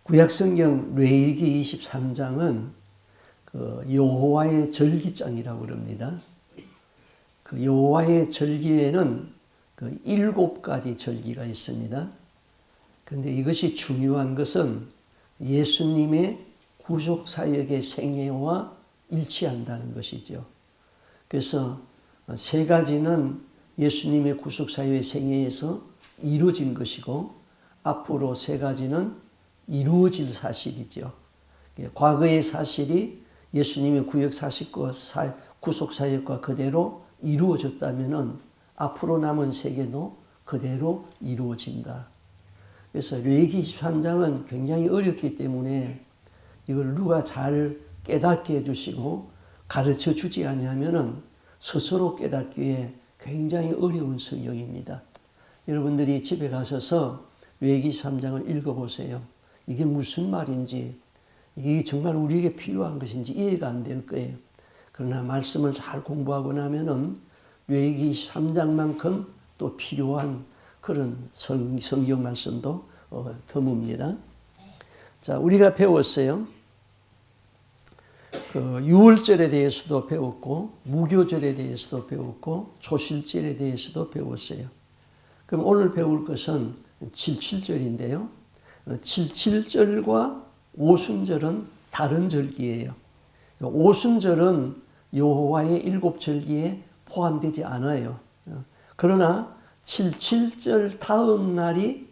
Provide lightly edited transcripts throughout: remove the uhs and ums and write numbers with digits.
구약성경 레위기 23장은 그 여호와의 절기장이라고 그럽니다. 그 여호와의 절기에는 그 7가지 절기가 있습니다. 그런데 이것이 중요한 것은 예수님의 구속 사역의 생애와 일치한다는 것이죠. 그래서 3가지는 예수님의 구속 사역의 생애에서 이루어진 것이고 앞으로 3가지는 이루어질 사실이죠. 과거의 사실이 예수님의 구속 사역과 그대로 이루어졌다면 앞으로 남은 세계도 그대로 이루어진다. 그래서 레위기 23장은 굉장히 어렵기 때문에 이걸 누가 잘 깨닫게 해주시고 가르쳐 주지 아니하면 스스로 깨닫기에 굉장히 어려운 성경입니다. 여러분들이 집에 가셔서 레위기 23장을 읽어보세요. 이게 무슨 말인지, 이게 정말 우리에게 필요한 것인지 이해가 안 될 거예요. 그러나 말씀을 잘 공부하고 나면은 레위기 23장만큼 또 필요한 그런 성경 말씀도 드뭅니다. 자, 우리가 배웠어요. 그 유월절에 대해서도 배웠고, 무교절에 대해서도 배웠고, 초실절에 대해서도 배웠어요. 그럼 오늘 배울 것은 77절인데요. 77절과 오순절은 다른 절기예요. 오순절은 여호와의 7절기에 포함되지 않아요. 그러나 77절 다음 날이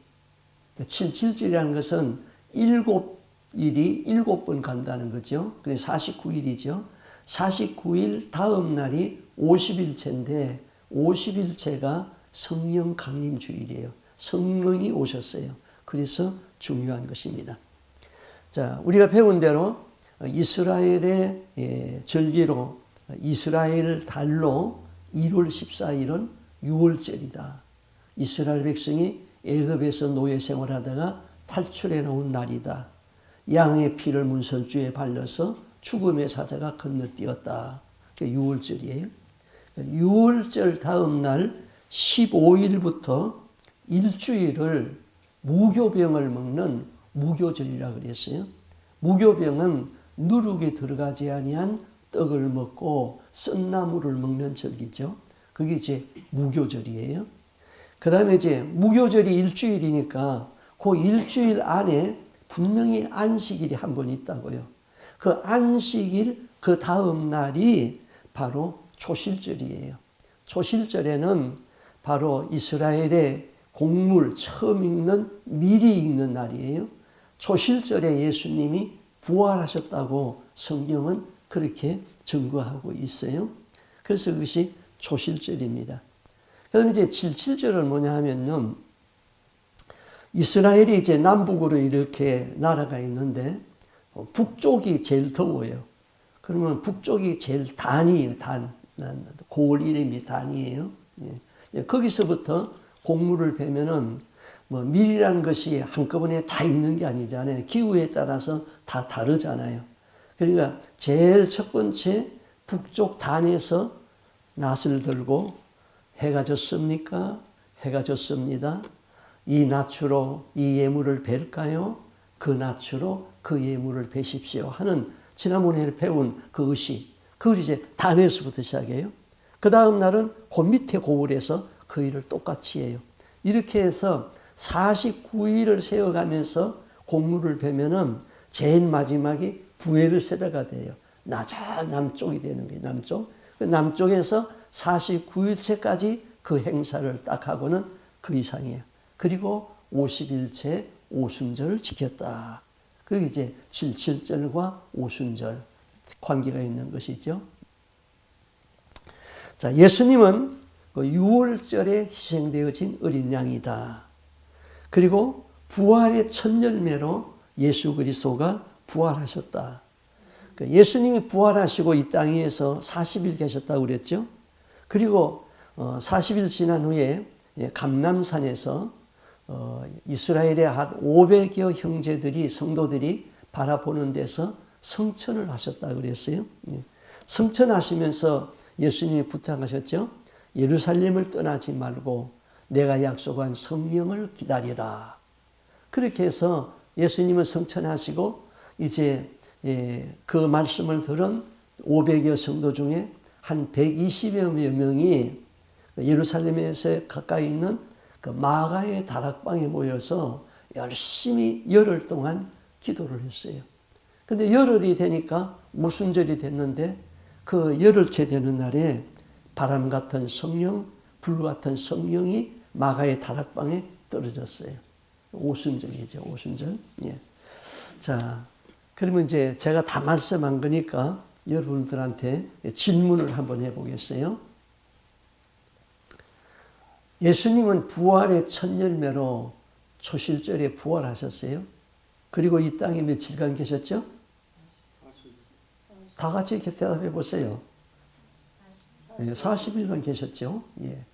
77절이라는 것은 7일이 7번 간다는 거죠. 그래서 49일이죠. 49일 다음 날이 50일째인데 50일째가 성령 강림 주일이에요. 성령이 오셨어요. 그래서 중요한 것입니다. 자, 우리가 배운 대로 이스라엘의 절기로 이스라엘 달로 1월 14일은 유월절이다. 이스라엘 백성이 애굽에서 노예 생활하다가 탈출해 나온 날이다. 양의 피를 문설주에 발라서 죽음의 사자가 건너뛰었다. 그게 유월절이에요. 유월절 다음 날 15일부터 일주일을 무교병을 먹는 무교절이라고 그랬어요. 무교병은 누룩에 들어가지 아니한 떡을 먹고 썬나물을 먹는 절기죠. 그게 이제 무교절이에요. 그 다음에 이제 무교절이 일주일이니까 그 일주일 안에 분명히 안식일이 한 번 있다고요. 그 안식일 그 다음 날이 바로 초실절이에요. 초실절에는 바로 이스라엘의 곡물 처음 읽는 미리 읽는 날이에요. 초실절에 예수님이 부활하셨다고 성경은 그렇게 증거하고 있어요. 그래서 그것이 초실절입니다. 그다음에 이제 77절은 뭐냐 하면요. 이스라엘이 이제 남북으로 이렇게 나라가 있는데 북쪽이 제일 더워요. 그러면 북쪽이 제일 단이에요. 고을 이름이 단이에요. 거기서부터 곡물을 베면은 뭐 밀이라는 것이 한꺼번에 다 익는 게 아니잖아요. 기후에 따라서 다 다르잖아요. 그러니까 제일 첫 번째 북쪽 단에서 낫을 들고 해가 졌습니까? 해가 졌습니다. 이 낫으로 이 예물을 벨까요? 그 낫으로 그 예물을 베십시오 하는 지난번에 배운 그것이 그걸 이제 단에서부터 시작해요. 그 다음 날은 그 밑에 고을에서 그 일을 똑같이 해요. 이렇게 해서 49일을 세워가면서 곡물을 베면은 제일 마지막이 부엘을 세배가 돼요. 남쪽이 되는 거예요. 남쪽. 남쪽에서 49일째까지 그 행사를 딱 하고는 그 이상이에요. 그리고 50일째 오순절을 지켰다. 그게 이제 77절과 오순절 관계가 있는 것이죠. 자, 예수님은 그 6월절에 희생되어진 어린 양이다. 그리고 부활의 첫 열매로 예수 그리스도가 부활하셨다. 예수님이 부활하시고 이 땅에서 40일 계셨다고 그랬죠. 그리고 40일 지난 후에 감람산에서 이스라엘의 한 500여 형제들이 성도들이 바라보는 데서 성천을 하셨다고 그랬어요. 성천하시면서 예수님이 부탁하셨죠. 예루살렘을 떠나지 말고 내가 약속한 성령을 기다리라. 그렇게 해서 예수님은 성천하시고 이제 그 말씀을 들은 500여 성도 중에 한 120여 명이 예루살렘에서 가까이 있는 그 마가의 다락방에 모여서 열심히 열흘 동안 기도를 했어요. 근데 열흘이 되니까 오순절이 됐는데 그 열흘째 되는 날에 바람 같은 성령, 불 같은 성령이 마가의 다락방에 떨어졌어요. 오순절이죠, 오순절. 예. 자, 그러면 이제 제가 다 말씀한 거니까 여러분들한테 질문을 한번 해보겠어요. 예수님은 부활의 첫 열매로 초실절에 부활하셨어요. 그리고 이 땅에 며칠간 계셨죠? 다 같이 이렇게 대답해 보세요. 40일간 계셨죠. 예.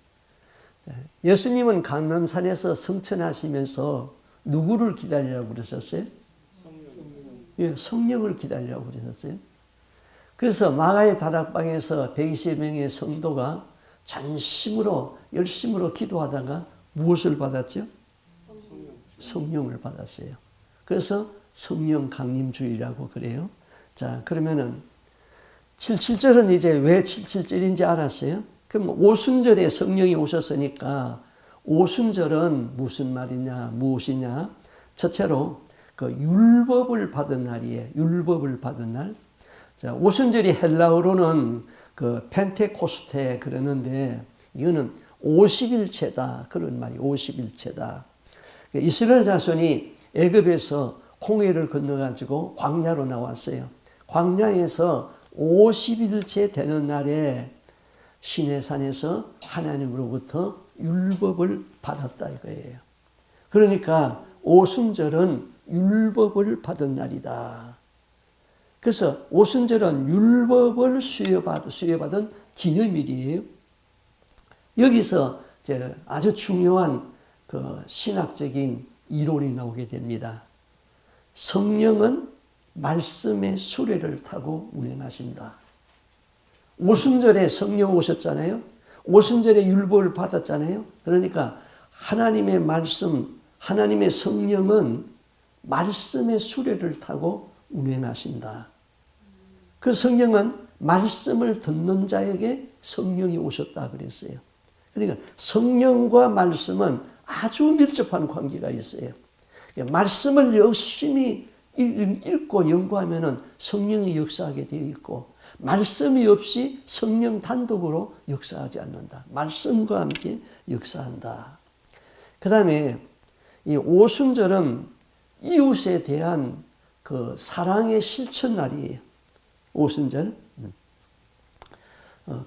예수님은 감람산에서 성천하시면서 누구를 기다리라고 그러셨어요? 예, 성령을 기다리라고 그러셨어요. 그래서 마가의 다락방에서 120명의 성도가 전심으로 열심으로 기도하다가 무엇을 받았죠? 성령을 받았어요. 그래서 성령 강림주의라고 그래요. 자, 그러면은 77절은 이제 왜 77절인지 알았어요? 그럼 오순절에 성령이 오셨으니까 오순절은 무슨 말이냐, 무엇이냐? 첫째로 그 율법을 받은 날이에요. 율법을 받은 날. 자, 오순절이 헬라어로는 그 펜테코스테 그러는데 이거는 50일체다. 그런 말이 50일체다. 이스라엘 자손이 애굽에서 홍해를 건너가지고 광야로 나왔어요. 광야에서 50일째 되는 날에 시내산에서 하나님으로부터 율법을 받았다 이거예요. 그러니까 오순절은 율법을 받은 날이다. 그래서 오순절은 율법을 수여받은 기념일이에요. 여기서 이제 아주 중요한 그 신학적인 이론이 나오게 됩니다. 성령은 말씀의 수레를 타고 운행하신다. 오순절에 성령 오셨잖아요. 오순절에 율법을 받았잖아요. 그러니까 하나님의 말씀, 하나님의 성령은 말씀의 수레를 타고 운행하신다. 그 성령은 말씀을 듣는 자에게 성령이 오셨다 그랬어요. 그러니까 성령과 말씀은 아주 밀접한 관계가 있어요. 말씀을 열심히 읽고 연구하면 성령이 역사하게 되어 있고 말씀이 없이 성령 단독으로 역사하지 않는다. 말씀과 함께 역사한다. 그 다음에 이 오순절은 이웃에 대한 그 사랑의 실천 날이에요. 오순절.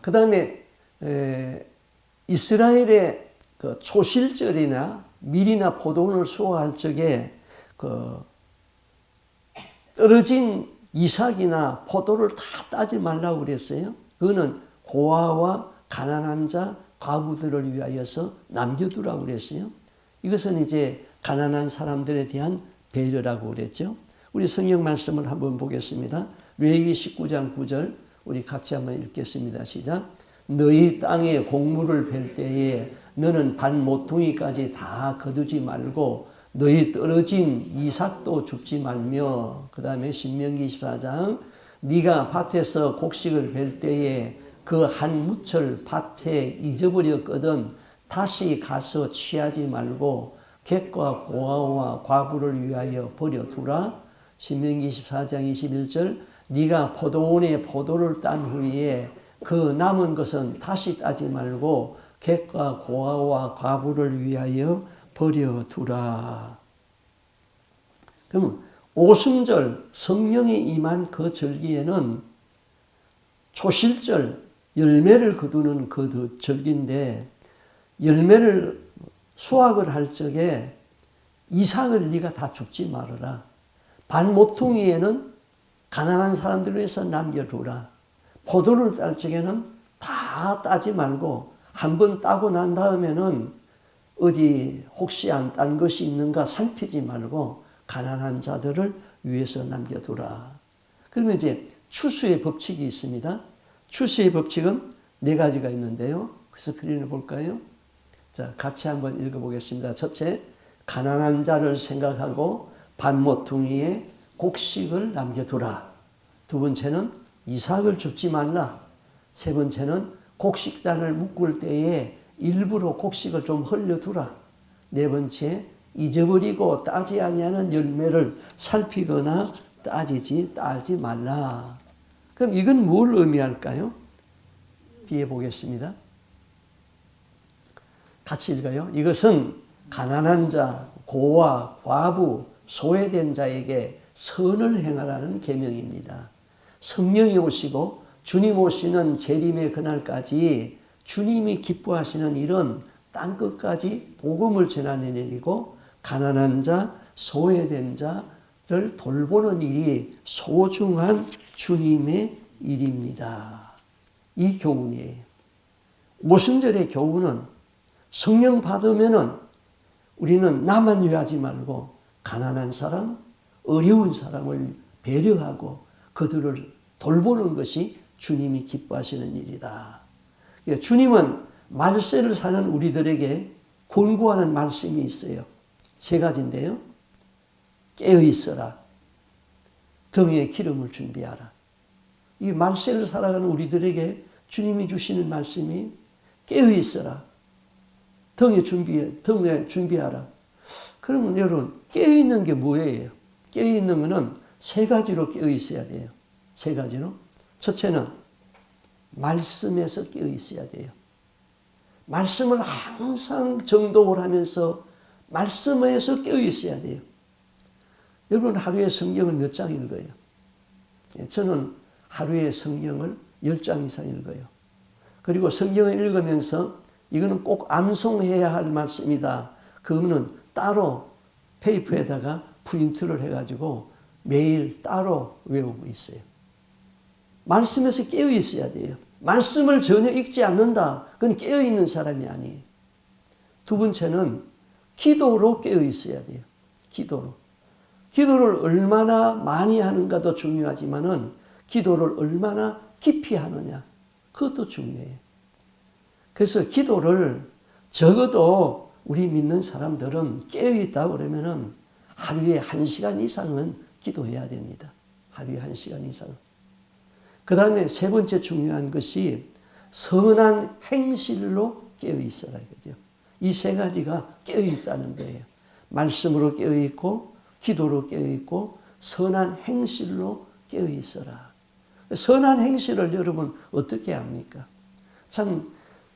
그 다음에 이스라엘의 그 초실절이나 밀이나 포도원을 수확할 적에 그 떨어진 이삭이나 포도를 다 따지 말라고 그랬어요. 그거는 고아와 가난한 자, 과부들을 위하여서 남겨두라고 그랬어요. 이것은 이제 가난한 사람들에 대한 배려라고 그랬죠. 우리 성경 말씀을 한번 보겠습니다. 레위기 19장 9절 우리 같이 한번 읽겠습니다. 시작. 너희 땅에 곡물을 벨 때에 너는 반 모퉁이까지 다 거두지 말고 너희 떨어진 이삭도 줍지 말며 그 다음에 신명기 24장 네가 밭에서 곡식을 벨 때에 그 한 무철 밭에 잊어버렸거든 다시 가서 취하지 말고 객과 고아와 과부를 위하여 버려두라. 신명기 24장 21절 네가 포도원에 포도를 딴 후에 그 남은 것은 다시 따지 말고 객과 고아와 과부를 위하여 버려두라. 그럼 오순절 성령이 임한 그 절기에는 초실절 열매를 거두는 그 절기인데 열매를 수확을 할 적에 이삭을 네가 다 줍지 말아라. 반 모퉁이에는 가난한 사람들을 위해서 남겨두라. 포도를 딸 적에는 다 따지 말고 한번 따고 난 다음에는 어디 혹시 안 딴 것이 있는가 살피지 말고 가난한 자들을 위해서 남겨두라. 그러면 이제 추수의 법칙이 있습니다. 추수의 법칙은 4가지가 있는데요. 그래서 스크린을 볼까요? 자, 같이 한번 읽어보겠습니다. 첫째, 가난한 자를 생각하고 반모퉁이에 곡식을 남겨두라. 두 번째는 이삭을 줍지 말라. 세 번째는 곡식단을 묶을 때에 일부러 곡식을 좀 흘려두라. 네 번째, 잊어버리고 따지 아니하는 열매를 살피거나 따지 말라. 그럼 이건 뭘 의미할까요? 뒤에 보겠습니다. 같이 읽어요. 이것은 가난한 자, 고아, 과부, 소외된 자에게 선을 행하라는 계명입니다. 성령이 오시고 주님 오시는 재림의 그날까지 주님이 기뻐하시는 일은 땅끝까지 복음을 전하는 일이고, 가난한 자, 소외된 자를 돌보는 일이 소중한 주님의 일입니다. 이 교훈이에요. 오순절의 교훈은 성령 받으면은 우리는 나만 위하지 말고 가난한 사람, 어려운 사람을 배려하고 그들을 돌보는 것이 주님이 기뻐하시는 일이다. 주님은 말세를 사는 우리들에게 권고하는 말씀이 있어요. 세 가지인데요. 깨어있어라. 등에 기름을 준비하라. 이 말세를 살아가는 우리들에게 주님이 주시는 말씀이 깨어있어라. 등에 준비하라. 그러면 여러분, 깨어있는 게 뭐예요? 깨어있는 거는 세 가지로 깨어있어야 돼요. 세 가지로. 첫째는 말씀에서 깨어있어야 돼요. 말씀을 항상 정독을 하면서 말씀에서 깨어있어야 돼요. 여러분, 하루에 성경을 몇 장 읽어요? 저는 하루에 성경을 10장 이상 읽어요. 그리고 성경을 읽으면서 이거는 꼭 암송해야 할 말씀이다. 그거는 따로 페이퍼에다가 프린트를 해가지고 매일 따로 외우고 있어요. 말씀에서 깨어 있어야 돼요. 말씀을 전혀 읽지 않는다. 그건 깨어 있는 사람이 아니에요. 두 번째는 기도로 깨어 있어야 돼요. 기도로. 기도를 얼마나 많이 하는가도 중요하지만은 기도를 얼마나 깊이 하느냐. 그것도 중요해요. 그래서 기도를 적어도 우리 믿는 사람들은 깨어있다고 그러면은 하루에 1시간 이상은 기도해야 됩니다. 하루에 1시간 이상. 그 다음에 세 번째 중요한 것이 선한 행실로 깨어있어라 이거죠. 이 세 가지가 깨어있다는 거예요. 말씀으로 깨어있고, 기도로 깨어있고, 선한 행실로 깨어있어라. 선한 행실을 여러분 어떻게 합니까? 참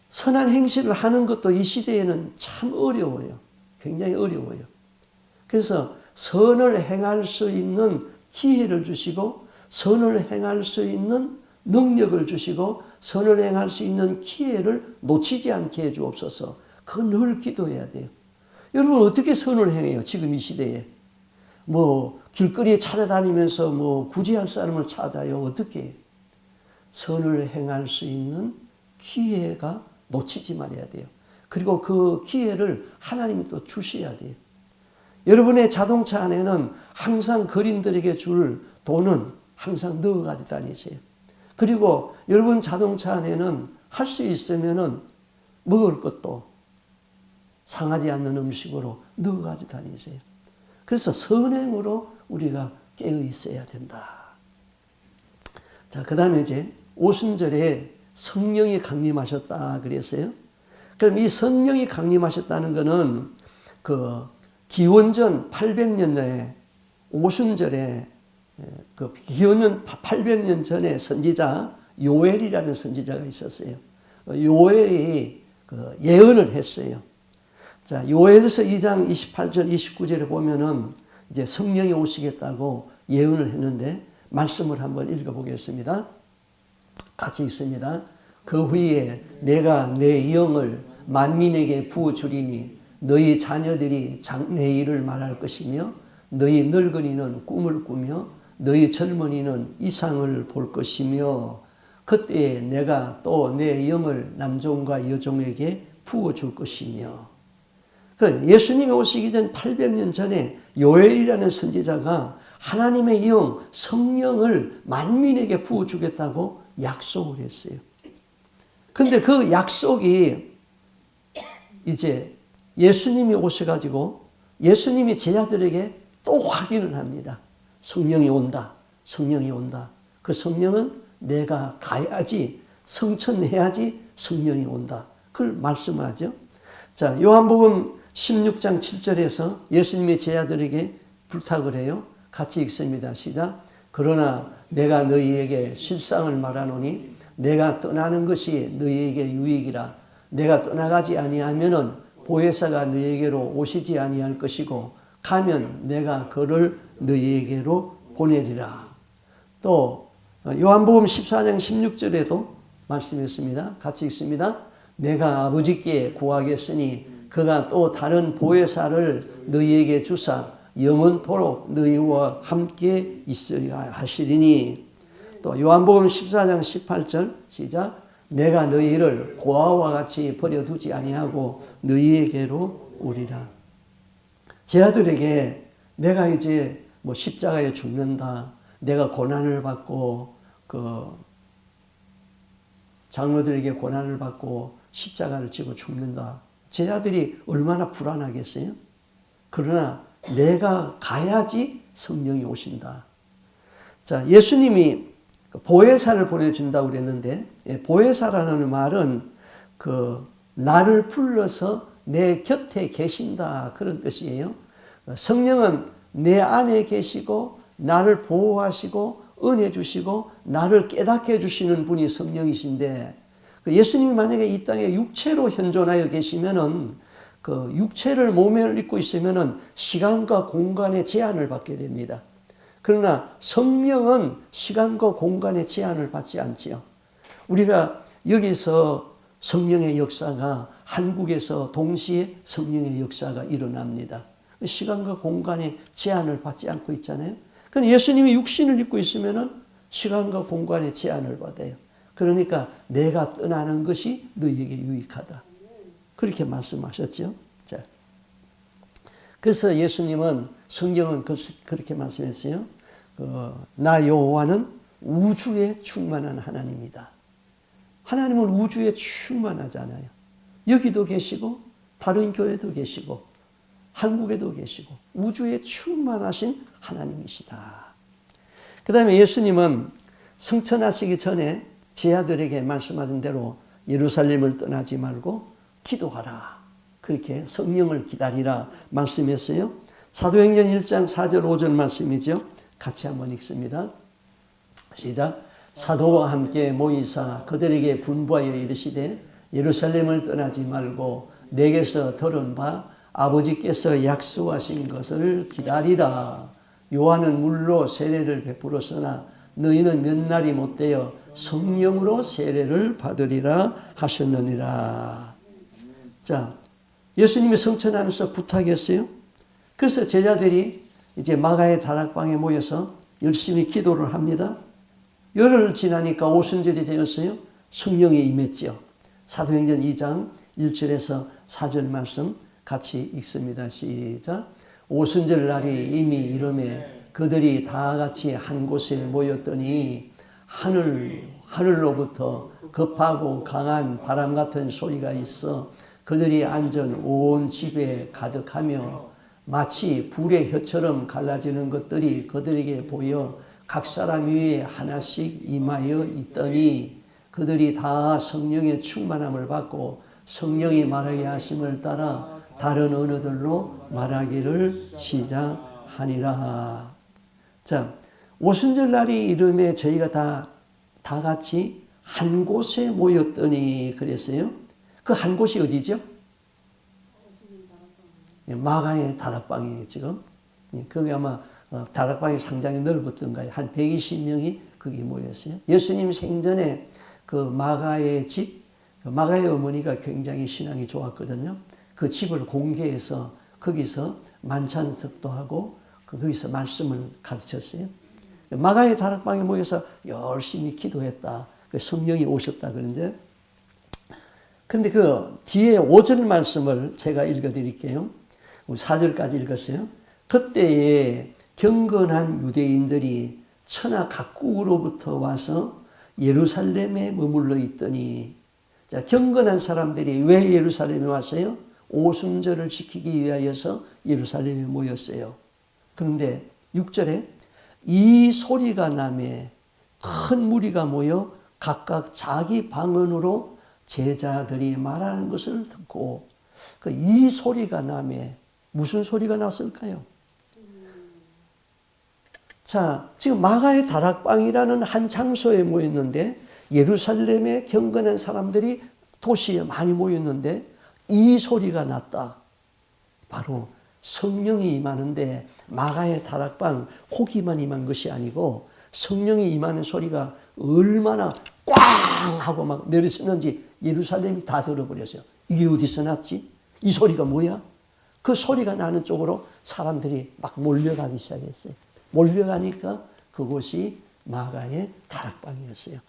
선한 행실을 하는 것도 이 시대에는 참 어려워요. 굉장히 어려워요. 그래서 선을 행할 수 있는 기회를 주시고, 선을 행할 수 있는 능력을 주시고, 선을 행할 수 있는 기회를 놓치지 않게 해 주옵소서. 그건 늘 기도해야 돼요. 여러분 어떻게 선을 행해요? 지금 이 시대에. 길거리에 찾아다니면서 구제할 사람을 찾아요. 어떻게 해요? 선을 행할 수 있는 기회가 놓치지 말아야 돼요. 그리고 그 기회를 하나님이 또 주셔야 돼요. 여러분의 자동차 안에는 항상 그림들에게 줄 돈은 항상 넣어가지고 다니세요. 그리고 여러분 자동차 안에는 할 수 있으면은 먹을 것도 상하지 않는 음식으로 넣어가지고 다니세요. 그래서 선행으로 우리가 깨어 있어야 된다. 자, 그 다음에 이제 오순절에 성령이 강림하셨다 그랬어요. 그럼 이 성령이 강림하셨다는 것은 그 기원전 800년에 오순절에 기원전 800년 전에 선지자 요엘이라는 선지자가 있었어요. 요엘이 예언을 했어요. 자, 요엘서 2장 28절 29절에 보면은 이제 성령이 오시겠다고 예언을 했는데 말씀을 한번 읽어보겠습니다. 같이 읽습니다. 그 후에 내가 내 영을 만민에게 부어주리니 너희 자녀들이 장래일을 말할 것이며 너희 늙은이는 꿈을 꾸며 너희 젊은이는 이상을 볼 것이며 그때에 내가 또 내 영을 남종과 여종에게 부어줄 것이며. 예수님이 오시기 전 800년 전에 요엘이라는 선지자가 하나님의 영, 성령을 만민에게 부어주겠다고 약속을 했어요. 근데 그 약속이 이제 예수님이 오셔가지고 예수님이 제자들에게 또 확인을 합니다. 성령이 온다. 성령이 온다. 그 성령은 내가 가야지, 성천해야지 성령이 온다. 그걸 말씀하죠. 자, 요한복음 16장 7절에서 예수님의 제자들에게 부탁을 해요. 같이 읽습니다. 시작. 그러나 내가 너희에게 실상을 말하노니 내가 떠나는 것이 너희에게 유익이라. 내가 떠나가지 아니하면은 보혜사가 너희에게로 오시지 아니할 것이고 가면 내가 그를 너희에게로 보내리라. 또 요한복음 14장 16절에도 말씀했습니다. 같이 읽습니다. 내가 아버지께 구하겠으니 그가 또 다른 보혜사를 너희에게 주사 영원토록 너희와 함께 있으리라 하시리니. 또 요한복음 14장 18절 시작. 내가 너희를 고아와 같이 버려두지 아니하고 너희에게로 오리라. 제자들에게 내가 이제 뭐 십자가에 죽는다. 내가 고난을 받고 그 장로들에게 고난을 받고 십자가를 지고 죽는다. 제자들이 얼마나 불안하겠어요? 그러나 내가 가야지 성령이 오신다. 자, 예수님이 보혜사를 보내준다고 그랬는데, 보혜사라는 말은 그 나를 불러서 내 곁에 계신다 그런 뜻이에요. 성령은 내 안에 계시고 나를 보호하시고 은혜 주시고 나를 깨닫게 해주시는 분이 성령이신데, 예수님이 만약에 이 땅에 육체로 현존하여 계시면은 그 육체를 몸에 입고 있으면은 시간과 공간의 제한을 받게 됩니다. 그러나 성령은 시간과 공간의 제한을 받지 않지요. 우리가 여기서 성령의 역사가 한국에서 동시에 성령의 역사가 일어납니다. 시간과 공간의 제한을 받지 않고 있잖아요. 그런데 예수님이 육신을 입고 있으면은 시간과 공간의 제한을 받아요. 그러니까 내가 떠나는 것이 너희에게 유익하다. 그렇게 말씀하셨죠. 자, 그래서 예수님은 성경은 그렇게 말씀했어요. 나 여호와는 우주에 충만한 하나님이다. 하나님은 우주에 충만하잖아요. 여기도 계시고 다른 교회도 계시고 한국에도 계시고 우주에 충만하신 하나님이시다. 그 다음에 예수님은 승천하시기 전에 제자들에게 말씀하신 대로 예루살렘을 떠나지 말고 기도하라. 그렇게 성령을 기다리라 말씀했어요. 사도행전 1장 4절 5절 말씀이죠. 같이 한번 읽습니다. 시작. 사도와 함께 모이사 그들에게 분부하여 이르시되 예루살렘을 떠나지 말고 내게서 들은 바 아버지께서 약속하신 것을 기다리라. 요한은 물로 세례를 베풀었으나 너희는 몇 날이 못되어 성령으로 세례를 받으리라 하셨느니라. 자, 예수님이 성천하면서 부탁했어요. 그래서 제자들이 이제 마가의 다락방에 모여서 열심히 기도를 합니다. 열흘 지나니까 오순절이 되었어요. 성령이 임했죠. 사도행전 2장 1절에서 4절 말씀 같이 읽습니다. 시작. 오순절 날이 이미 이름에 그들이 다 같이 한 곳에 모였더니 하늘로부터 급하고 강한 바람 같은 소리가 있어 그들이 앉은 온 집에 가득하며 마치 불의 혀처럼 갈라지는 것들이 그들에게 보여 각 사람 위에 하나씩 임하여 있더니 그들이 다 성령의 충만함을 받고 성령이 말하게 하심을 따라 다른 언어들로 말하기를 시작하니라. 자, 오순절 날이 이름에 저희가 다 같이 한 곳에 모였더니 그랬어요. 그 한 곳이 어디죠? 마가의 다락방이에요, 지금. 거기 아마 다락방이 상당히 넓었던가요. 한 120명이 거기 모였어요. 예수님 생전에 그 마가의 집, 마가의 어머니가 굉장히 신앙이 좋았거든요. 그 집을 공개해서 거기서 만찬석도 하고 거기서 말씀을 가르쳤어요. 마가의 다락방에 모여서 열심히 기도했다. 성령이 오셨다 그런데, 근데 그 뒤에 5절 말씀을 제가 읽어드릴게요. 4절까지 읽었어요. 그때에 경건한 유대인들이 천하 각국으로부터 와서 예루살렘에 머물러 있더니, 자, 경건한 사람들이 왜 예루살렘에 왔어요? 오순절을 지키기 위하여서 예루살렘에 모였어요. 그런데 6절에 이 소리가 나매 큰 무리가 모여 각각 자기 방언으로 제자들이 말하는 것을 듣고 이 소리가 나매 무슨 소리가 났을까요? 자, 지금 마가의 다락방이라는 한 장소에 모였는데 예루살렘에 경건한 사람들이 도시에 많이 모였는데 이 소리가 났다. 바로 성령이 임하는데 마가의 다락방 호기만 임한 것이 아니고 성령이 임하는 소리가 얼마나 꽝 하고 막 내려쳤는지 예루살렘이 다 들어버렸어요. 이게 어디서 났지? 이 소리가 뭐야? 그 소리가 나는 쪽으로 사람들이 막 몰려가기 시작했어요. 몰려가니까 그곳이 마가의 다락방이었어요.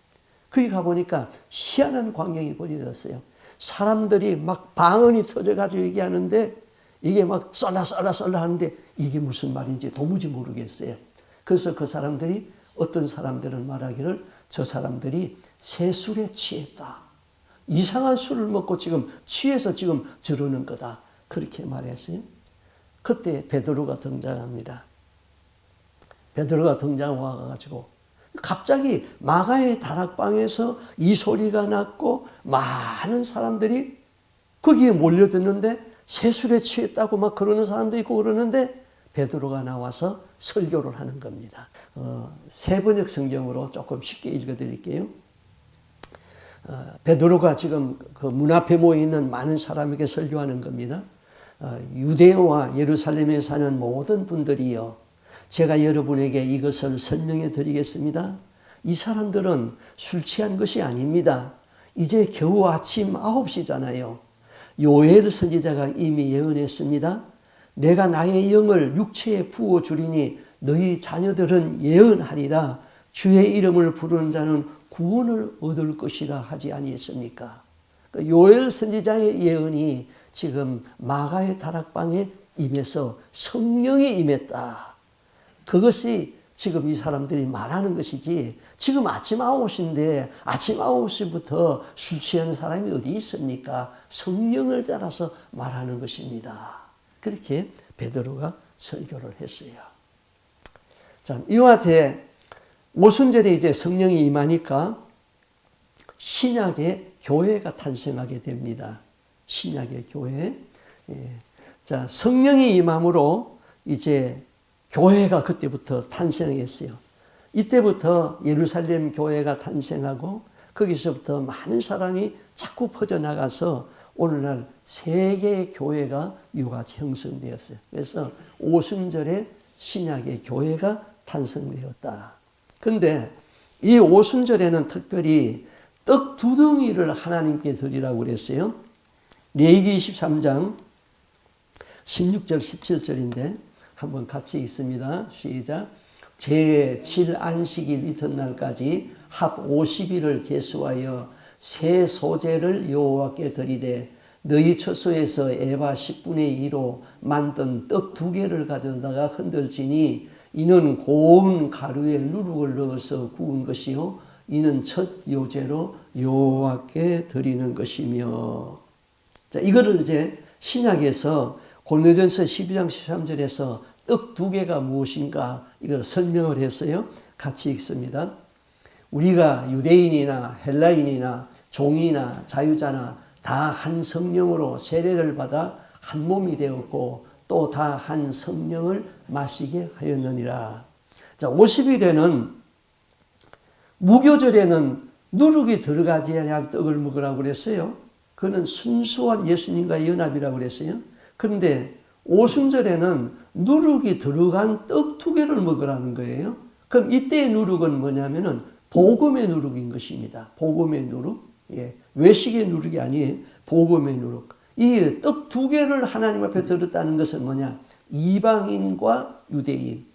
거기 가보니까 희한한 광경이 벌어졌어요. 사람들이 막 방언이 터져가지고 얘기하는데 이게 막 썰라 하는데 이게 무슨 말인지 도무지 모르겠어요. 그래서 그 사람들이 어떤 사람들은 말하기를 저 사람들이 새술에 취했다. 이상한 술을 먹고 지금 취해서 지금 저러는 거다. 그렇게 말했어요. 그때 베드로가 등장합니다. 베드로가 등장해가지고 갑자기 마가의 다락방에서 이 소리가 났고 많은 사람들이 거기에 몰려드는데 새술에 취했다고 막 그러는 사람도 있고 그러는데 베드로가 나와서 설교를 하는 겁니다. 세번역 성경으로 조금 쉽게 읽어드릴게요. 베드로가 지금 그 문 앞에 모여있는 많은 사람에게 설교하는 겁니다. 유대와 예루살렘에 사는 모든 분들이여 제가 여러분에게 이것을 설명해 드리겠습니다. 이 사람들은 술 취한 것이 아닙니다. 이제 겨우 아침 9시잖아요. 요엘 선지자가 이미 예언했습니다. 내가 나의 영을 육체에 부어주리니 너희 자녀들은 예언하리라. 주의 이름을 부르는 자는 구원을 얻을 것이라 하지 아니했습니까? 요엘 선지자의 예언이 지금 마가의 다락방에 임해서 성령이 임했다. 그것이 지금 이 사람들이 말하는 것이지 지금 아침 9시인데 아침 9시부터 술 취하는 사람이 어디 있습니까? 성령을 따라서 말하는 것입니다. 그렇게 베드로가 설교를 했어요. 자, 이와 같이 오순절에 이제 성령이 임하니까 신약의 교회가 탄생하게 됩니다. 신약의 교회. 자, 성령이 임함으로 이제 교회가 그때부터 탄생했어요. 이때부터 예루살렘 교회가 탄생하고 거기서부터 많은 사람이 자꾸 퍼져나가서 오늘날 세계의 교회가 이와같이 형성되었어요. 그래서 오순절에 신약의 교회가 탄생되었다. 그런데 이 오순절에는 특별히 떡 두 덩이를 하나님께 드리라고 그랬어요. 레위기 23장 16절 17절인데 한번 같이 읽습니다. 시작. 제7안식일 이튿날까지 합 50일을 계수하여 새 소재를 여호와께 드리되 너희 처소에서 에바 10분의 1로 만든 떡 2개를 가져다가 흔들지니 이는 고운 가루에 누룩을 넣어서 구운 것이요 이는 첫 요제로 여호와께 드리는 것이며. 자, 이거를 이제 신약에서 고린도전서 12장 13절에서 떡 2개가 무엇인가 이걸 설명을 했어요. 같이 읽습니다. 우리가 유대인이나 헬라인이나 종이나 자유자나 다 한 성령으로 세례를 받아 한 몸이 되었고 또 다 한 성령을 마시게 하였느니라. 자, 50일에는 무교절에는 누룩이 들어가지 않은 떡을 먹으라고 그랬어요. 그는 순수한 예수님과의 연합이라고 그랬어요. 그런데 오순절에는 누룩이 들어간 떡 2개를 먹으라는 거예요. 그럼 이때의 누룩은 뭐냐면은 복음의 누룩인 것입니다. 복음의 누룩. 예. 외식의 누룩이 아니에요. 복음의 누룩. 이 떡 2개를 하나님 앞에 들었다는 것은 뭐냐? 이방인과 유대인.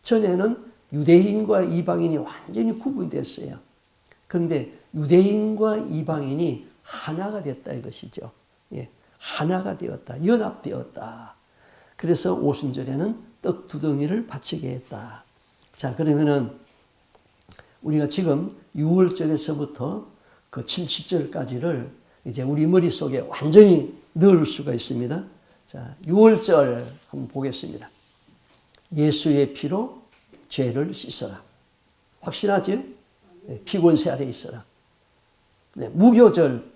전에는 유대인과 이방인이 완전히 구분됐어요. 그런데 유대인과 이방인이 하나가 됐다 이것이죠. 예. 하나가 되었다. 연합되었다. 그래서 오순절에는 떡 2덩이를 바치게 했다. 자, 그러면은 우리가 지금 6월절에서부터 그 7절까지를 이제 우리 머릿속에 완전히 넣을 수가 있습니다. 자, 6월절 한번 보겠습니다. 예수의 피로 죄를 씻어라. 확실하죠? 피곤세 아래 있어라. 무교절,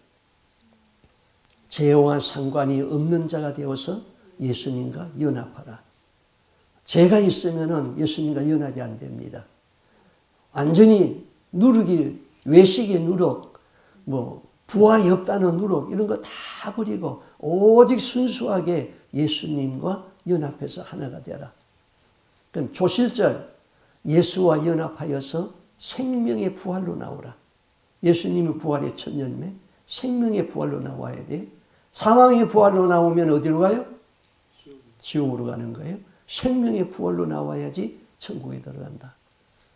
죄와 상관이 없는 자가 되어서 예수님과 연합하라. 죄가 있으면 예수님과 연합이 안 됩니다. 완전히 외식의 누룩, 부활이 없다는 누룩, 이런 거 다 버리고 오직 순수하게 예수님과 연합해서 하나가 되라. 그럼 조실절, 예수와 연합하여서 생명의 부활로 나오라. 예수님이 부활의 첫 열매, 생명의 부활로 나와야 돼요. 사망의 부활로 나오면 어디로 가요? 지옥으로 가는 거예요. 생명의 부활로 나와야지 천국에 들어간다.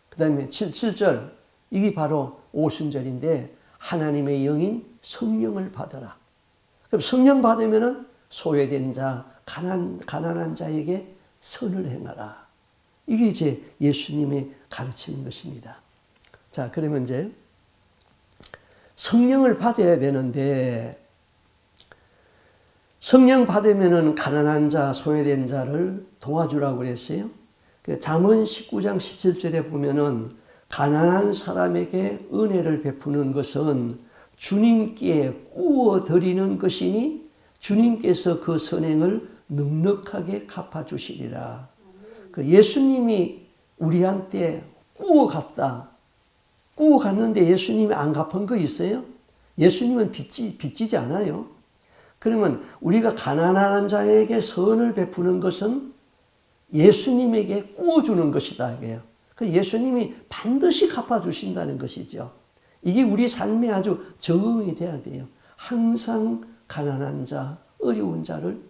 그 다음에 7절, 이게 바로 오순절인데 하나님의 영인 성령을 받아라. 그럼 성령 받으면 소외된 자, 가난한 자에게 선을 행하라. 이게 이제 예수님이 가르치는 것입니다. 자, 그러면 이제 성령을 받아야 되는데, 성령 받으면 가난한 자, 소외된 자를 도와주라고 그랬어요. 잠언 19장 17절에 보면은 가난한 사람에게 은혜를 베푸는 것은 주님께 구워 드리는 것이니 주님께서 그 선행을 넉넉하게 갚아주시리라. 예수님이 우리한테 구워 갔는데 예수님이 안 갚은 거 있어요? 예수님은 빚지지 않아요. 그러면 우리가 가난한 자에게 선을 베푸는 것은 예수님에게 구워주는 것이다. 이게요. 예수님이 반드시 갚아주신다는 것이죠. 이게 우리 삶에 아주 적응이 돼야 돼요. 항상 가난한 자, 어려운 자를,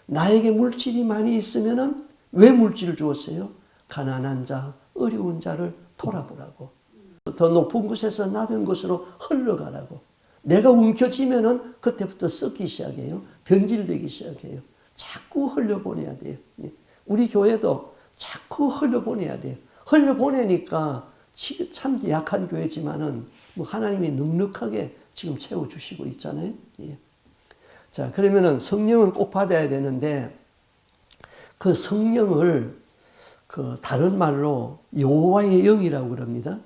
나에게 물질이 많이 있으면 왜 물질을 주었어요? 가난한 자, 어려운 자를 돌아보라고. 더 높은 곳에서 낮은 곳으로 흘러가라고. 내가 움켜쥐면 그때부터 썩기 시작해요. 변질되기 시작해요. 자꾸 흘려보내야 돼요. 우리 교회도 자꾸 흘려보내야 돼요. 흘려보내니까 참 약한 교회지만은 하나님이 넉넉하게 지금 채워주시고 있잖아요. 예. 자, 그러면은 성령은 꼭 받아야 되는데, 그 성령을 다른 말로 여호와의 영이라고 그럽니다.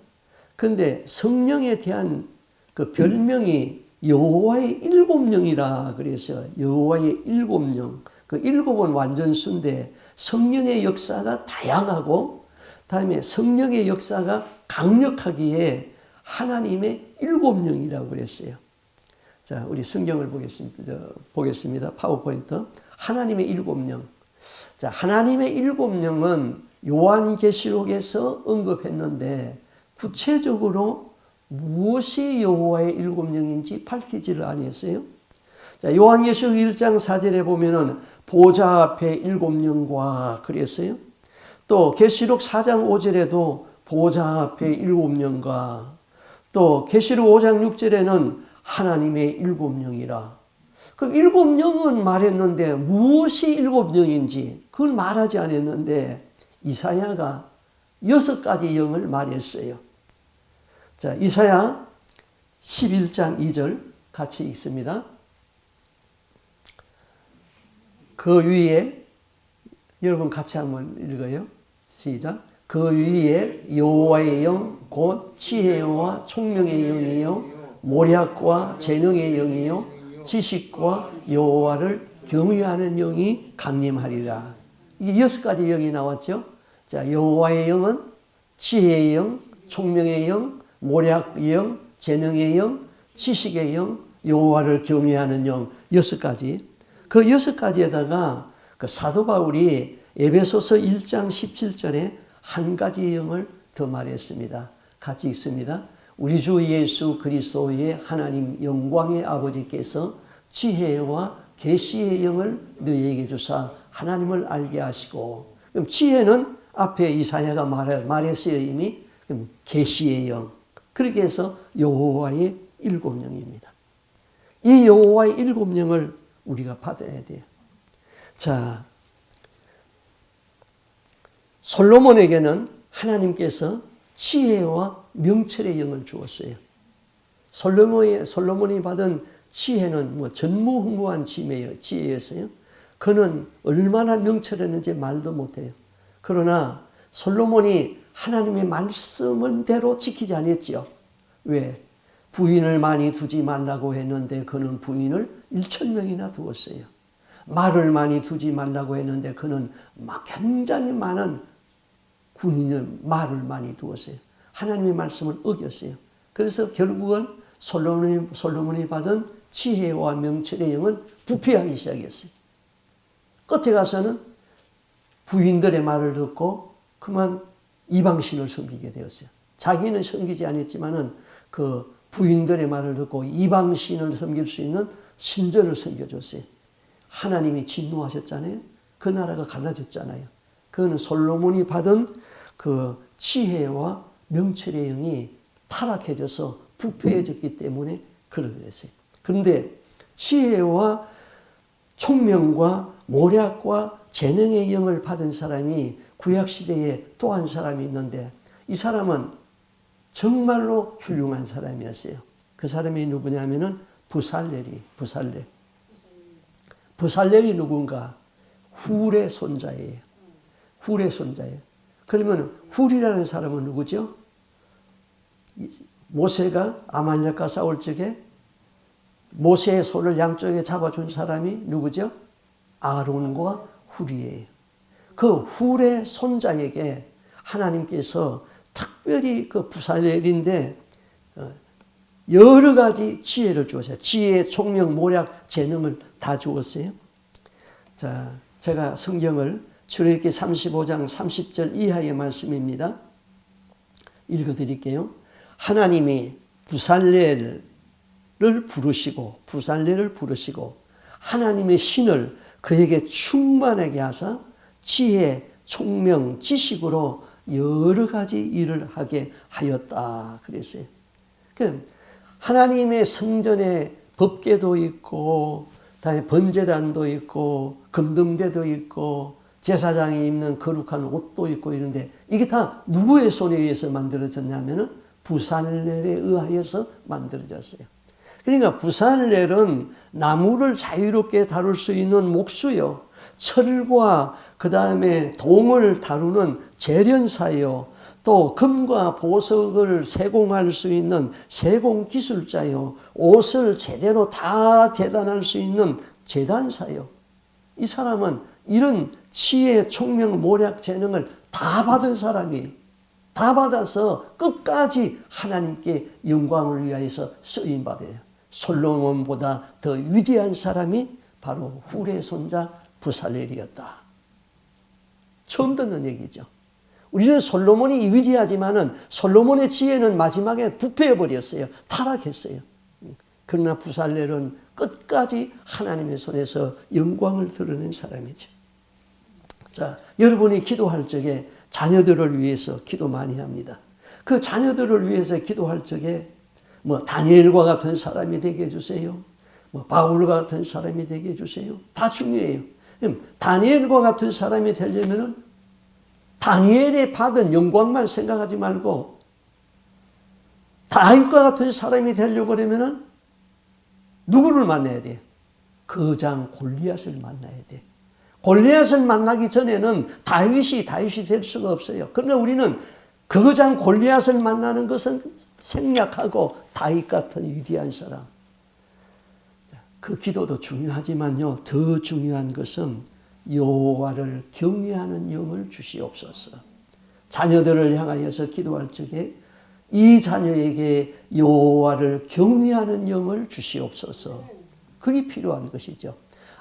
근데 성령에 대한 그 별명이 여호와의 일곱 영이라 그래서 여호와의 일곱 영. 그 일곱은 완전수인데 성령의 역사가 다양하고, 다음에 성령의 역사가 강력하기에 하나님의 일곱 영이라고 그랬어요. 자, 우리 성경을 보겠습니다. 파워포인트. 하나님의 일곱 영. 자, 하나님의 일곱 영은 요한계시록에서 언급했는데 구체적으로 무엇이 여호와의 일곱 영인지 밝히지를 아니했어요. 자, 요한계시록 1장 4절에 보면은 보좌 앞에 일곱 영과 그랬어요. 또 계시록 4장 5절에도 보좌 앞에 일곱 영과, 또 계시록 5장 6절에는 하나님의 일곱 영이라. 그럼 일곱 영은 말했는데 무엇이 일곱 영인지 그걸 말하지 않았는데 이사야가 6가지 영을 말했어요. 자, 이사야 11장 2절 같이 읽습니다. 그 위에, 여러분 같이 한번 읽어요. 시작. 그 위에 여호와의 영, 곧 지혜와 총명의 영이요, 모략과 재능의 영이요, 지식과 여호와를 경외하는 영이 강림하리라. 이게 6가지 영이 나왔죠. 자, 여호와의 영은 지혜의 영, 총명의 영, 모략의 영, 재능의 영, 지식의 영, 여호와를 경외하는 영, 6가지. 그 6가지에다가 그 사도 바울이 에베소서 1장 17절에 한 가지 영을 더 말했습니다. 같이 읽습니다. 우리 주 예수 그리스도의 하나님 영광의 아버지께서 지혜와 계시의 영을 너희에게 주사 하나님을 알게 하시고, 그럼 지혜는 앞에 이사야가 말했어요. 이미. 그럼 계시의 영. 그렇게 해서 여호와의 일곱 영입니다. 이 여호와의 일곱 영을 우리가 받아야 돼요. 자, 솔로몬에게는 하나님께서 지혜와 명철의 영을 주었어요. 솔로몬이 받은 지혜는 전무후무한 지혜였어요. 그는 얼마나 명철했는지 말도 못해요. 그러나 솔로몬이 하나님의 말씀대로 지키지 않았지요. 왜? 부인을 많이 두지 말라고 했는데 그는 부인을 1,000명이나 두었어요. 말을 많이 두지 말라고 했는데 그는 굉장히 많은 군인을 말을 많이 두었어요. 하나님의 말씀을 어겼어요. 그래서 결국은 솔로몬이 받은 지혜와 명철의 영은 부패하기 시작했어요. 끝에 가서는 부인들의 말을 듣고 그만 이방신을 섬기게 되었어요. 자기는 섬기지 않았지만은 그 부인들의 말을 듣고 이방신을 섬길 수 있는 신전을 섬겨줬어요. 하나님이 진노하셨잖아요. 그 나라가 갈라졌잖아요. 그거는 솔로몬이 받은 그 지혜와 명철의 영이 타락해져서 부패해졌기 때문에 그렇게 됐어요. 그런데 지혜와 총명과 모략과 재능의 영을 받은 사람이 구약시대에 또 한 사람이 있는데 이 사람은 정말로 훌륭한 사람이었어요. 그 사람이 누구냐면은 부살렐이. 부살렐이 누군가? 훌의 손자예요. 훌의 손자예요. 그러면 훌이라는 사람은 누구죠? 모세가 아말렉과 싸울 적에 모세의 손을 양쪽에 잡아준 사람이 누구죠? 아론과 훌이에요. 그 훌의 손자에게 하나님께서 특별히 그 부살렐인데 여러 가지 지혜를 주었어요. 지혜, 총명, 모략, 재능을 다 주었어요. 자, 제가 성경을 출애굽기 35장 30절 이하의 말씀입니다. 읽어드릴게요. 하나님이 부살렐을 부르시고 하나님의 신을 그에게 충만하게 하사 지혜, 총명, 지식으로 여러 가지 일을 하게 하였다 그랬어요. 하나님의 성전에 법궤도 있고 그다음에 번제단도 있고 금등대도 있고 제사장이 입는 거룩한 옷도 있고 이런데 이게 다 누구의 손에 의해서 만들어졌냐면은 부살렐에 의하여서 만들어졌어요. 그러니까 부살렐은 나무를 자유롭게 다룰 수 있는 목수요. 철과 그 다음에 동을 다루는 재련사요. 또 금과 보석을 세공할 수 있는 세공기술자요. 옷을 제대로 다 재단할 수 있는 재단사요. 이 사람은 이런 지혜, 총명, 모략, 재능을 다 받은 사람이 다 받아서 끝까지 하나님께 영광을 위하여서 쓰임받아요. 솔로몬보다 더 위대한 사람이 바로 훌의 손자 부살렐이었다. 처음 듣는 얘기죠. 우리는 솔로몬이 위대하지만은 솔로몬의 지혜는 마지막에 부패해버렸어요. 타락했어요. 그러나 부살렐은 끝까지 하나님의 손에서 영광을 드러낸 사람이죠. 자, 여러분이 기도할 적에 자녀들을 위해서 기도 많이 합니다. 그 자녀들을 위해서 기도할 적에 다니엘과 같은 사람이 되게 해주세요. 바울과 같은 사람이 되게 해주세요. 다 중요해요. 다니엘과 같은 사람이 되려면은 다니엘이 받은 영광만 생각하지 말고 다윗과 같은 사람이 되려고 그러면은 누구를 만나야 돼? 거장 골리앗을 만나야 돼. 골리앗을 만나기 전에는 다윗이 될 수가 없어요. 그러나 우리는 거장 골리앗을 만나는 것은 생략하고 다윗 같은 위대한 사람. 그 기도도 중요하지만요. 더 중요한 것은 여호와를 경외하는 영을 주시옵소서. 자녀들을 향하여서 기도할 적에 이 자녀에게 여호와를 경외하는 영을 주시옵소서. 그게 필요한 것이죠.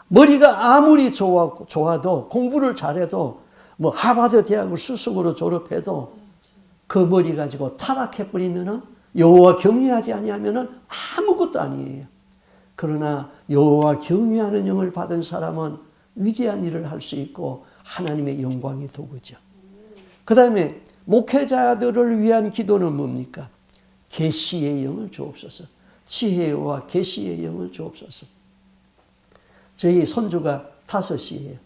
머리가 아무리 좋아도 공부를 잘해도 하버드 대학을 수석으로 졸업해도 그 머리 가지고 타락해버리면은 여호와 경외하지 아니하면은 아무것도 아니에요. 그러나 여호와 경외하는 영을 받은 사람은 위대한 일을 할 수 있고 하나님의 영광이 도구죠. 그 다음에 목회자들을 위한 기도는 뭡니까? 계시의 영을 주옵소서. 지혜와 계시의 영을 주옵소서. 저희 손주가 5이에요.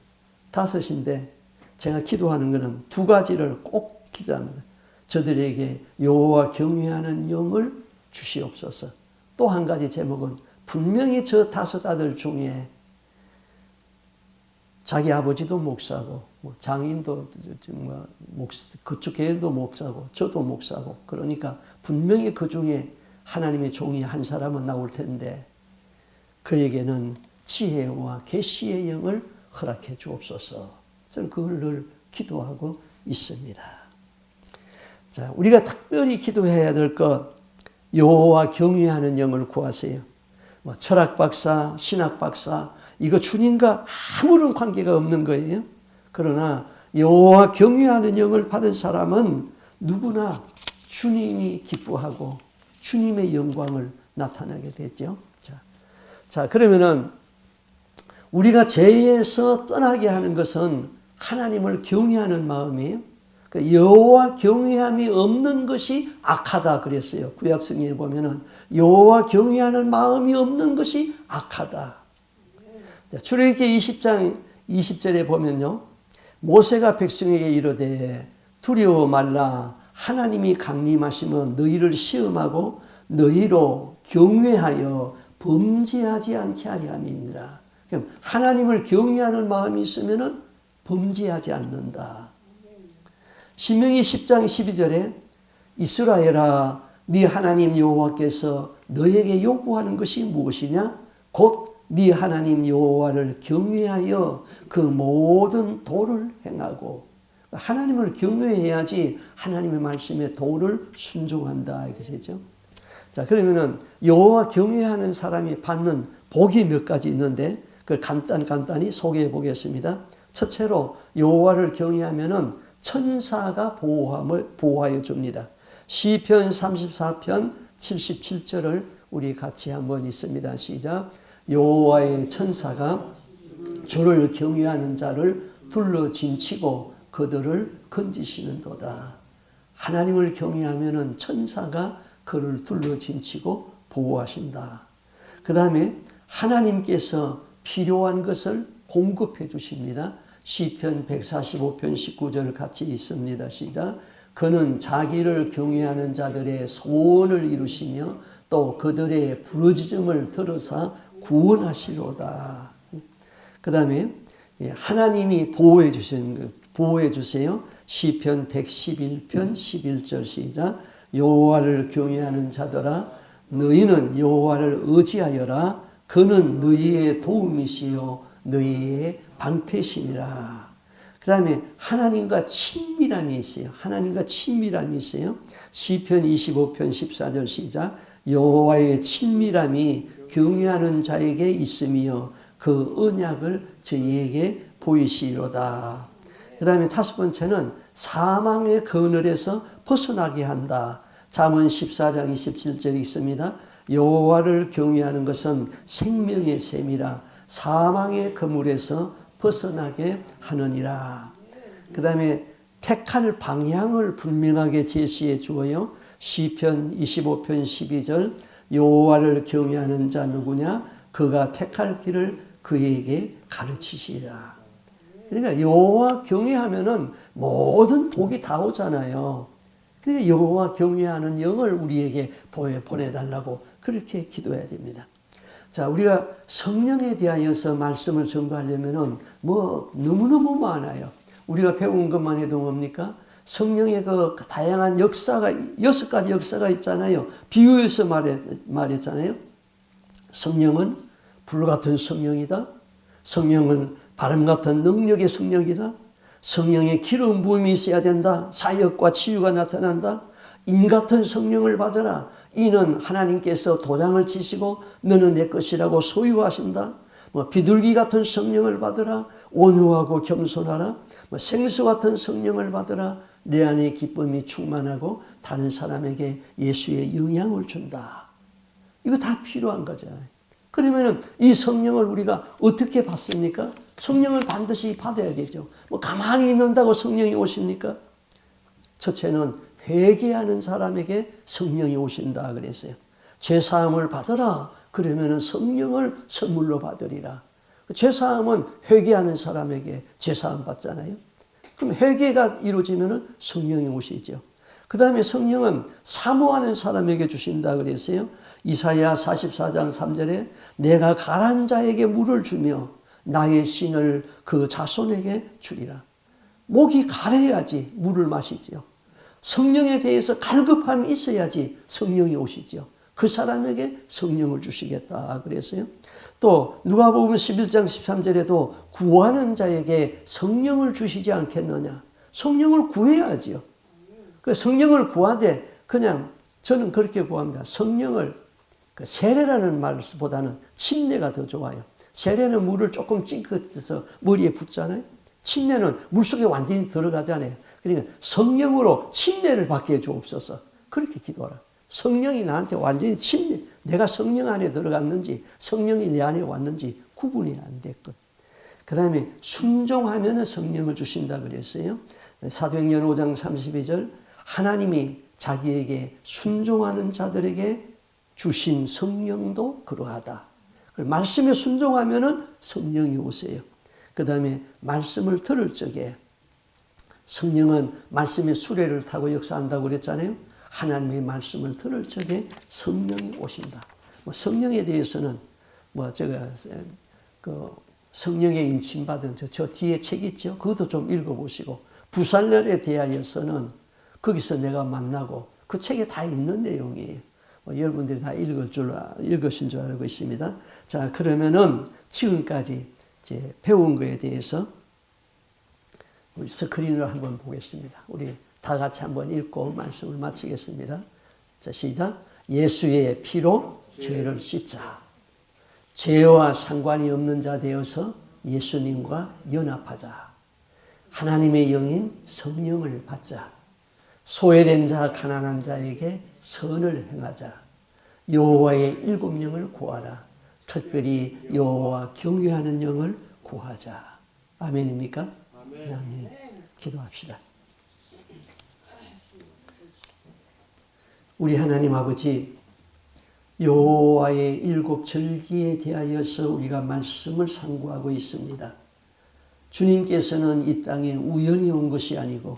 5인데 제가 기도하는 것은 2가지를 꼭 기도합니다. 저들에게 여호와 경외하는 영을 주시옵소서. 또 한 가지 제목은 분명히 저 5 아들 중에 자기 아버지도 목사고 장인도 그쪽 교회도 목사고 저도 목사고 그러니까 분명히 그 중에 하나님의 종이 한 사람은 나올 텐데 그에게는 지혜와 계시의 영을 허락해 주옵소서. 저는 그걸 늘 기도하고 있습니다. 자, 우리가 특별히 기도해야 될 것, 여호와 경외하는 영을 구하세요. 철학 박사, 신학 박사, 이거 주님과 아무런 관계가 없는 거예요. 그러나 여호와 경외하는 영을 받은 사람은 누구나 주님이 기뻐하고 주님의 영광을 나타나게 되죠. 자, 그러면은 우리가 죄에서 떠나게 하는 것은 하나님을 경외하는 마음이에요. 여호와 경외함이 없는 것이 악하다 그랬어요. 구약 성경에 보면은 여호와 경외하는 마음이 없는 것이 악하다. 출애굽기 20장 20절에 보면요. 모세가 백성에게 이르되 두려워 말라. 하나님이 강림하시면 너희를 시험하고 너희로 경외하여 범죄하지 않게 하려 함이니라. 하나님을 경외하는 마음이 있으면 범죄하지 않는다. 신명기 10장 12절에 이스라엘아 네 하나님 여호와께서 너에게 요구하는 것이 무엇이냐? 곧 네 하나님 여호와를 경외하여 그 모든 도를 행하고 하나님을 경외해야지 하나님의 말씀에 도를 순종한다 이것이죠. 자, 그러면은 여호와 경외하는 사람이 받는 복이 몇 가지 있는데 그걸 간단히 소개해 보겠습니다. 첫째로 여호와를 경외하면은 천사가 보호하여 줍니다. 시편 34편 77절을 우리 같이 한번 있습니다. 시작. 여호와의 천사가 주를 경외하는 자를 둘러 진치고 그들을 건지시는도다. 하나님을 경외하면은 천사가 그를 둘러 진치고 보호하신다. 그 다음에 하나님께서 필요한 것을 공급해 주십니다. 시편 145편 19절 같이 있습니다. 시작. 그는 자기를 경외하는 자들의 소원을 이루시며 또 그들의 부르짖음을 들으사 구원하시로다. 그 다음에 하나님이 보호해 주세요. 시편 111편 11절 시작. 여호와를 경외하는 자들아 너희는 여호와를 의지하여라. 그는 너희의 도움이시요 너희의 방패심이라. 그 다음에 하나님과 친밀함이 있어요. 시편 25편 14절 시작. 여호와의 친밀함이 경외하는 자에게 있으며 그 언약을 저희에게 보이시로다. 그 다음에 다섯 번째는 사망의 그늘에서 벗어나게 한다. 잠언 14장 27절이 있습니다. 여호와를 경외하는 것은 생명의 샘이라 사망의 그물에서 벗어나게 하느니라. 그 다음에 택할 방향을 분명하게 제시해 주어요. 시편 25편 12절 여호와를 경외하는 자 누구냐? 그가 택할 길을 그에게 가르치시라. 그러니까 여호와 경외하면은 모든 복이 다 오잖아요. 그러니까 여호와 경외하는 영을 우리에게 보내달라고 그렇게 기도해야 됩니다. 자, 우리가 성령에 대하여서 말씀을 전가하려면은 너무너무 많아요. 우리가 배운 것만 해도 뭡니까? 성령의 그 다양한 역사가 6가지 역사가 있잖아요. 비유해서 말했잖아요. 성령은 불 같은 성령이다. 성령은 바람 같은 능력의 성령이다. 성령의 기름 부음이 있어야 된다. 사역과 치유가 나타난다. 인 같은 성령을 받으라. 이는 하나님께서 도장을 치시고 너는 내 것이라고 소유하신다. 비둘기 같은 성령을 받으라. 온유하고 겸손하라. 생수 같은 성령을 받으라. 내 안에 기쁨이 충만하고 다른 사람에게 예수의 영향을 준다. 이거 다 필요한 거잖아요. 그러면 이 성령을 우리가 어떻게 받습니까? 성령을 반드시 받아야 되죠. 가만히 있는다고 성령이 오십니까? 첫째는 회개하는 사람에게 성령이 오신다 그랬어요. 죄사함을 받으라. 그러면 성령을 선물로 받으리라. 죄사함은 회개하는 사람에게 죄사함 받잖아요. 그럼 회개가 이루어지면 성령이 오시죠. 그 다음에 성령은 사모하는 사람에게 주신다 그랬어요. 이사야 44장 3절에 내가 가난 자에게 물을 주며 나의 신을 그 자손에게 주리라. 목이 가래야지 물을 마시지요. 성령에 대해서 갈급함이 있어야지 성령이 오시지요. 그 사람에게 성령을 주시겠다 그랬어요. 또 누가복음 11장 13절에도 구하는 자에게 성령을 주시지 않겠느냐. 성령을 구해야지요. 그 성령을 구하되 그냥 저는 그렇게 구합니다. 성령을 세례라는 말보다는 침례가 더 좋아요. 세례는 물을 조금 찡긋해서 머리에 붓잖아요. 침례는 물속에 완전히 들어가잖아요. 그러니까 성령으로 침례를 받게 해주옵소서. 그렇게 기도하라. 성령이 나한테 완전히 침례, 내가 성령 안에 들어갔는지 성령이 내 안에 왔는지 구분이 안 됐건. 그 다음에 순종하면 성령을 주신다 그랬어요. 사도행전 5장 32절 하나님이 자기에게 순종하는 자들에게 주신 성령도 그러하다. 말씀에 순종하면 성령이 오세요. 그 다음에 말씀을 들을 적에 성령은 말씀의 수레를 타고 역사한다고 그랬잖아요. 하나님의 말씀을 들을 적에 성령이 오신다. 성령에 대해서는 제가 성령에 인침받은 저 뒤에 책 있죠. 그것도 좀 읽어보시고 부살렐에 대하여서는 거기서 내가 만나고 그 책에 다 있는 내용이에요. 여러분들이 다 읽으신 줄 알고 있습니다. 자, 그러면은 지금까지 이제 배운 거에 대해서 우리 스크린을 한번 보겠습니다. 우리 다 같이 한번 읽고 말씀을 마치겠습니다. 자, 시작. 예수의 피로 죄를 씻자. 죄와 상관이 없는 자 되어서 예수님과 연합하자. 하나님의 영인 성령을 받자. 소외된 자, 가난한 자에게 선을 행하자. 여호와의 7영을 구하라. 특별히 여호와 경외하는 영을 구하자. 아멘입니까? 아멘. 아멘. 기도합시다. 우리 하나님 아버지, 여호와의 7 절기에 대하여서 우리가 말씀을 상고하고 있습니다. 주님께서는 이 땅에 우연히 온 것이 아니고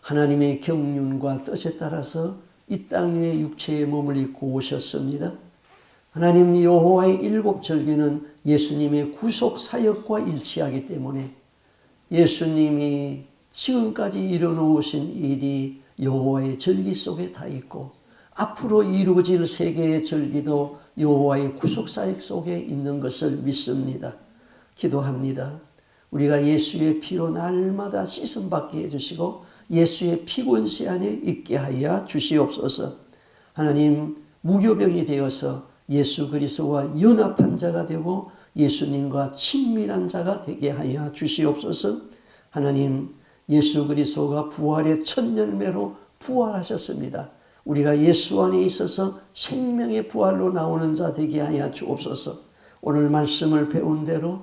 하나님의 경륜과 뜻에 따라서 이 땅에 육체의 몸을 입고 오셨습니다. 하나님 여호와의 7 절기는 예수님의 구속 사역과 일치하기 때문에 예수님이 지금까지 이뤄놓으신 일이 여호와의 절기 속에 다 있고 앞으로 이루어질 세계의 절기도 여호와의 구속 사역 속에 있는 것을 믿습니다. 기도합니다. 우리가 예수의 피로 날마다 씻음받게 해주시고 예수의 피권세 안에 있게 하여 주시옵소서. 하나님 무교병이 되어서 예수 그리스도와 연합한 자가 되고 예수님과 친밀한 자가 되게 하여 주시옵소서. 하나님 예수 그리스도가 부활의 첫 열매로 부활하셨습니다. 우리가 예수 안에 있어서 생명의 부활로 나오는 자 되게 하여 주옵소서. 오늘 말씀을 배운 대로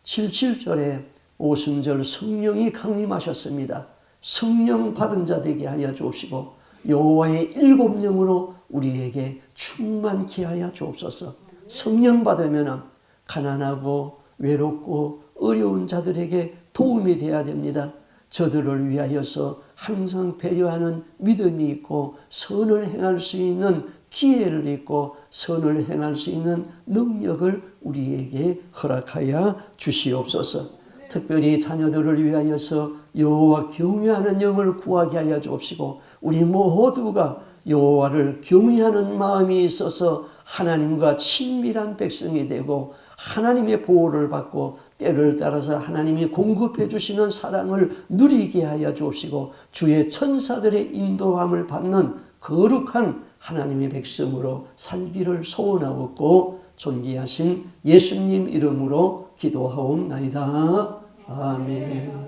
77절에 오순절 성령이 강림하셨습니다. 성령 받은 자 되게 하여 주옵시고 여호와의 7영으로 우리에게 충만케 하여 주옵소서. 성령 받으면 가난하고 외롭고 어려운 자들에게 도움이 되어야 됩니다. 저들을 위하여서 항상 배려하는 믿음이 있고 선을 행할 수 있는 기회를 있고 선을 행할 수 있는 능력을 우리에게 허락하여 주시옵소서. 특별히 자녀들을 위하여서 여호와 경외하는 영을 구하게 하여 주옵시고 우리 모두가 여호와를 경외하는 마음이 있어서 하나님과 친밀한 백성이 되고 하나님의 보호를 받고 때를 따라서 하나님이 공급해 주시는 사랑을 누리게 하여 주옵시고 주의 천사들의 인도함을 받는 거룩한 하나님의 백성으로 살기를 소원하옵고 존귀하신 예수님 이름으로 기도하옵나이다. 아멘.